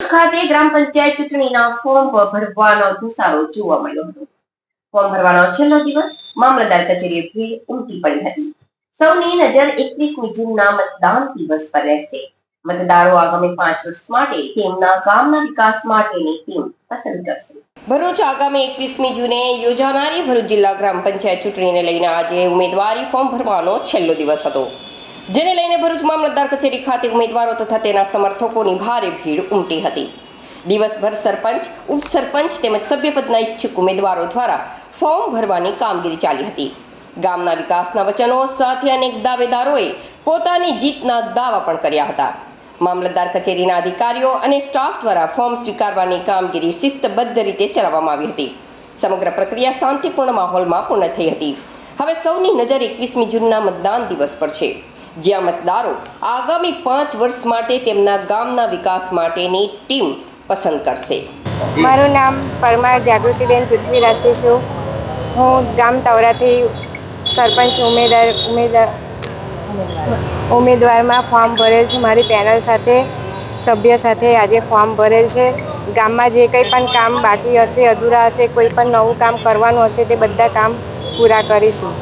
ખાતે ગ્રામ પંચાયત ચૂંટણીના ફોર્મ ભરવાનો ધસારો જોવા મળ્યો હતો। ફોર્મ ભરવાનો છેલ્લો દિવસ, મામલતદાર કચેરીએ ભીડ ઉમટી પડી હતી। સૌની નજર 21મી જૂનના મતદાન દિવસ પર રહેશે। મતદારો આગામી 5 વર્ષ માટે તેમના ગામના વિકાસ માટેની ટીમ પસંદ કરશે। ભરૂચ આગામી 21મી જૂને યોજાનારી ભરૂચ જિલ્લા ગ્રામ પંચાયત ચૂંટણીને લઈને આજે ઉમેદવારી ફોર્મ ભરવાનો છેલ્લો દિવસ હતો, જેને લઈને ભરૂચ મામલતદાર કચેરી ખાતે ઉમેદવારો તથા તેના સમર્થકોની ભારે ભીડ ઉમટી હતી। દિવસભર સરપંચ, ઉપસરપંચ તેમજ સભ્યપદના ઈચ્છુક ઉમેદવારો દ્વારા ફોર્મ ભરવાની કામગીરી ચાલી હતી। ગામના વિકાસના વચનો સાથે અનેક દાવેદારોએ પોતાની જીતના દાવા પણ કર્યા હતા। મામલતદાર કચેરીના અધિકારીઓ અને સ્ટાફ દ્વારા ફોર્મ સ્વીકારવાની કામગીરી શિસ્તબદ્ધ રીતે ચલાવવામાં આવી હતી। સમગ્ર પ્રક્રિયા શાંતિપૂર્ણ માહોલમાં પૂર્ણ થઈ હતી। હવે સૌની નજર 21મી જૂનના મતદાન દિવસ પર છે, જ્યાં મતદારો આગામી 5 વર્ષ માટે તેમના ગામના વિકાસ માટેની ટીમ પસંદ કરશે। મારું નામ પરમાર જાગૃતિબેન પૃથ્વીરાજસિંહ છું। હું ગામ તવરાથી સરપંચ ઉમેદવારમાં ફોર્મ ભરેલ છું। મારી પેનલ સાથે, સભ્ય સાથે આજે ફોર્મ ભરેલ છે। ગામમાં જે કંઈ પણ કામ બાકી હશે, અધૂરા હશે, કોઈ પણ નવું કામ કરવાનું હશે તે બધા કામ પૂરા કરીશું।